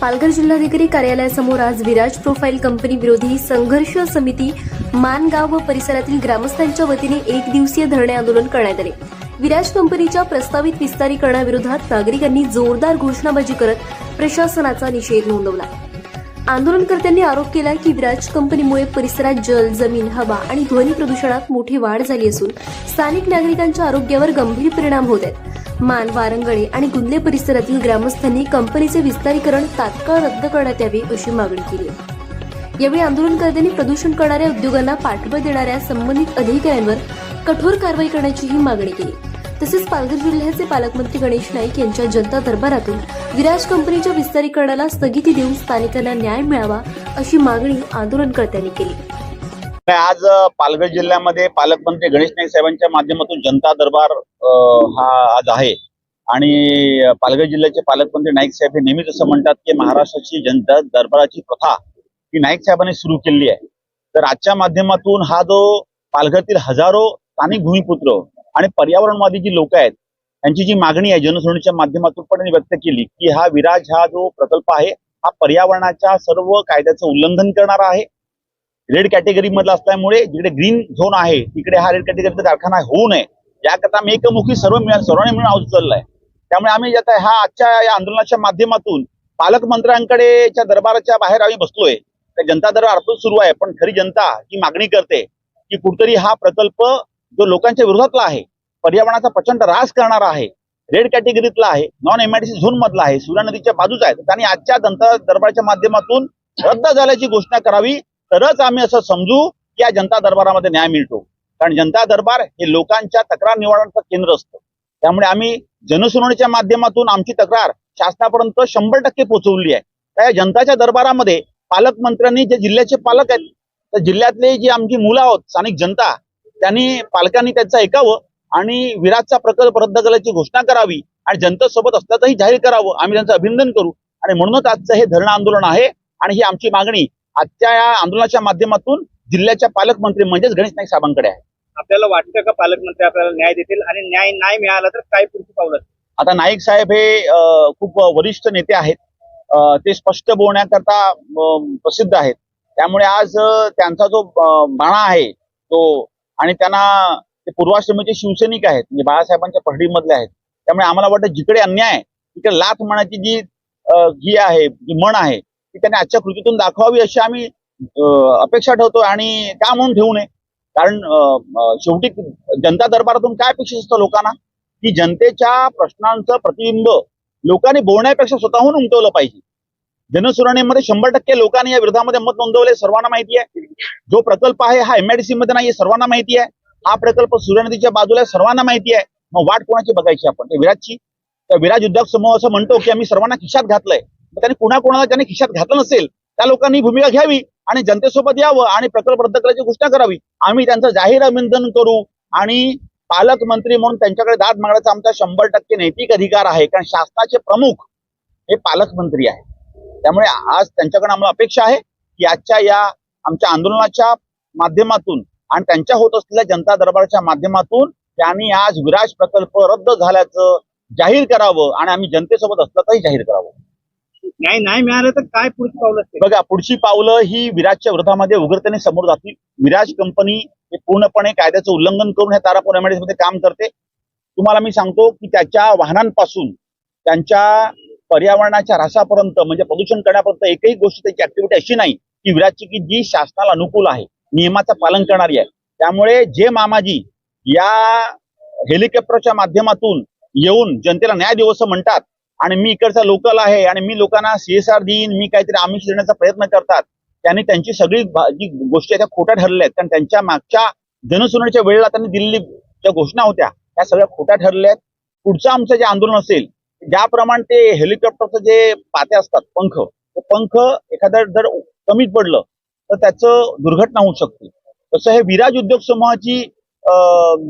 पालघर जिल्हाधिकारी कार्यालयासमोर आज विराज प्रोफाईल कंपनी विरोधी संघर्ष समिती मानगाव व परिसरातील ग्रामस्थांच्या वतीने एक दिवसीय धरणे आंदोलन करण्यात आले। विराज कंपनीच्या प्रस्तावित विस्तारीकरणाविरोधात नागरिकांनी जोरदार घोषणाबाजी करत प्रशासनाचा निषेध नोंदवला। आंदोलनकर्त्यांनी आरोप केला की विराज कंपनीमुळे परिसरात जल, जमीन, हवा आणि ध्वनी प्रदूषणात मोठी वाढ झाली असून स्थानिक नागरिकांच्या आरोग्यावर गंभीर परिणाम होत आहेत। मान, वारंगळे आणि गुंदले परिसरातील ग्रामस्थांनी कंपनीचे विस्तारीकरण तात्काळ रद्द करण्यात यावे अशी मागणी केली। यावेळी आंदोलनकर्त्यांनी प्रदूषण करणाऱ्या उद्योगांना पाठबळ देणाऱ्या संबंधित अधिकाऱ्यांवर कठोर कारवाई करण्याचीही मागणी केली। तसेच पालघर जिल्ह्याचे पालकमंत्री गणेश नाईक यांच्या जनता दरबारातून विराज कंपनीच्या विस्तारीकरणाला स्थगिती देऊन स्थानिकांना न्याय मिळावा अशी मागणी आंदोलनकर्त्यांनी केली। आज पालघर जिल्ह्यामध्ये पालकमंत्री गणेश नाईक साहेबांच्या माध्यमातून जनता दरबार हा आज आहे आणि पालघर जिल्ह्याचे पालकमंत्री नाईक साहेब हे नेहमीच असं म्हणतात की महाराष्ट्राची जनता दरबाराची प्रथा ही नाईक साहेबांनी सुरू केली आहे। तर आजच्या माध्यमातून हा जो पालघरातील हजारो स्थानिक भूमिपुत्र आणि पर्यावरणवादी जी लोक आहेत त्यांची जी मागणी आहे जनसुनावणीच्या माध्यमातून पण व्यक्त केली की हा विराज हा जो प्रकल्प आहे हा पर्यावरणाच्या सर्व कायद्याचं उल्लंघन करणारा आहे। रेड कॅटेगरी मधला असल्यामुळे जिकडे ग्रीन झोन आहे तिकडे हा रेड कॅटेगरीचा कारखाना होऊ नये याकरता आम्ही एकमुखी सर्वांनी मिळून आवाज उचललाय। त्यामुळे आम्ही आता हा आजच्या या आंदोलनाच्या माध्यमातून पालकमंत्र्यांकडेच्या दरबाराच्या बाहेर आम्ही बसलोय। जनता दरबार अर्थच सुरू आहे पण खरी जनता ही मागणी करते की कुठतरी हा प्रकल्प जो लोकांच्या विरोधातला आहे, पर्यावरणाचा प्रचंड ऱ्हास करणारा आहे, रेड कॅटेगरीतला आहे, नॉन एमआयडीसी झोन मधला आहे, सूर्या नदीच्या बाजूचा आहे, त्यांनी आजच्या जनता दरबाराच्या माध्यमातून रद्द झाल्याची घोषणा करावी तरच आम्ही असं समजू की या जनता दरबारामध्ये न्याय मिळतो। कारण जनता दरबार हे लोकांच्या तक्रार निवारणाचं केंद्र असतं। त्यामुळे आम्ही जनसुनावणीच्या माध्यमातून आमची तक्रार शासनापर्यंत 100% पोहोचवली आहे। त्या जनताच्या दरबारामध्ये पालकमंत्र्यांनी जे जिल्ह्याचे पालक आहेत तर जिल्ह्यातले जी आमची मुलं आहोत स्थानिक जनता त्यांनी पालकांनी त्यांचं ऐकावं आणि विराजचा प्रकल्प रद्द करण्याची घोषणा करावी आणि जनतेसोबत असल्याचंही जाहीर करावं। आम्ही त्यांचं अभिनंदन करू आणि म्हणूनच आजचं हे धरणं आंदोलन आहे आणि ही आमची मागणी आजच्या या आंदोलनाच्या माध्यमातून जिल्ह्याच्या पालकमंत्री म्हणजेच गणेश नाईक साहेबांकडे आहे। आपल्याला वाटतं का पालकमंत्री आपल्याला न्याय देतील आणि न्याय नाही मिळाला तर काय पुढची पावलं? आता नाईक साहेब हे खूप वरिष्ठ नेते आहेत, ते स्पष्ट बोलण्याकरता प्रसिद्ध आहेत। त्यामुळे आज त्यांचा जो बाणा आहे तो आणि त्यांना ते पूर्वाश्रमीचे शिवसैनिक आहेत म्हणजे बाळासाहेबांच्या पगडीमधले आहेत। त्यामुळे आम्हाला वाटतं जिकडे अन्याय आहे तिकडे लाथ म्हणायची जी ही आहे जी म्हण आहे ती त्यांनी आजच्या कृतीतून दाखवावी अशी आम्ही अपेक्षा ठेवतो आणि का म्हणून ठेवू नये। कारण शेवटी जनता दरबारातून काय अपेक्षा असतं लोकांना की जनतेच्या प्रश्नांचं प्रतिबिंब लोकांनी बोलण्यापेक्षा स्वतःहून उमटवलं पाहिजे। जनसुनावणीमध्ये 100% लोकांनी या विरोधामध्ये मत नोंदवले, सर्वांना माहिती आहे। जो प्रकल्प आहे हा एमआयडीसी मध्ये नाही, सर्वांना माहिती आहे। हा प्रकल्प सूर्या नदीच्या बाजूला सर्वांना माहिती आहे। मग वाट कोणाची बघायची आपण? विराजची? तर विराज उद्योग समूह असं म्हणतो की आम्ही सर्वांना खिशात घातलंय, त्यांनी कोणाला त्यांनी खिशात घातलं नसेल त्या लोकांनी भूमिका घ्यावी आणि जनतेसोबत यावं आणि प्रकल्प रद्द करायची घोषणा करावी। आम्ही त्यांचं जाहीर अभिनंदन करू आणि पालकमंत्री म्हणून त्यांच्याकडे दाद मागण्याचा आमचा 100% नैतिक अधिकार आहे। कारण शासनाचे प्रमुख हे पालकमंत्री आहे। त्यामुळे आज त्यांच्याकडे आम्हाला अपेक्षा आहे की आजच्या या आमच्या आंदोलनाच्या माध्यमातून आणि त्यांच्या होत असलेल्या जनता दरबाराच्या माध्यमातून त्यांनी आज विराज प्रकल्प रद्द झाल्याचं जाहीर करावं आणि आम्ही जनतेसोबत असल्याचंही जाहीर करावं। न्याय नाही मिळालं तर काय पुढची पावलं असतील? बघा, पुढची पावलं ही विराजच्या विरोधामध्ये उग्रतेने समोर जातील। विराज कंपनी हे पूर्णपणे कायद्याचं उल्लंघन करून हे तारापूर एमआयडीसी मध्ये काम करते। तुम्हाला मी सांगतो की त्याच्या वाहनांपासून त्यांच्या पर्यावरणाच्या ऱ्हासापर्यंत म्हणजे प्रदूषण करण्यापर्यंत एकही गोष्ट त्याची ऍक्टिव्हिटी अशी नाही की विराजची की जी शासनाला अनुकूल आहे, नियमाचं पालन करणारी आहे। त्यामुळे जे मामाजी या हेलिकॉप्टरच्या माध्यमातून येऊन जनतेला न्याय देऊ असं म्हणतात आणि मी इकडचा लोकल आहे आणि मी लोकांना CSR देईन, मी काहीतरी आमिष देण्याचा प्रयत्न करतात, त्यांनी त्यांची सगळी जी गोष्टी त्या खोट्या ठरल्या आहेत। कारण त्यांच्या मागच्या जनसुनावणीच्या वेळेला त्यांनी दिलेली ज्या घोषणा होत्या त्या सगळ्या खोट्या ठरल्या आहेत। पुढचं आमचं जे आंदोलन असेल ज्याप्रमाणे ते हेलिकॉप्टरचं जे पाते असतात पंख एखाद्या जर कमी पडलं तर त्याचं दुर्घटना होऊ शकते। तसं हे विराज उद्योग समूहाची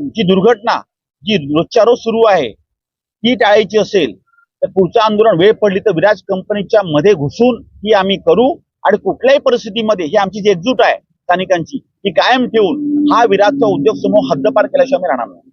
जी दुर्घटना जी रोजच्या रोज सुरू आहे ती टाळायची असेल तर पुढचं आंदोलन वेळ पडली तर विराज कंपनीच्या मध्ये घुसून ही आम्ही करू आणि कुठल्याही परिस्थितीमध्ये ही आमची जी एकजूट आहे स्थानिकांची ती कायम ठेवून हा विराजचा उद्योग समूह हद्दपार केल्याशिवाय आम्ही राहणार नाही।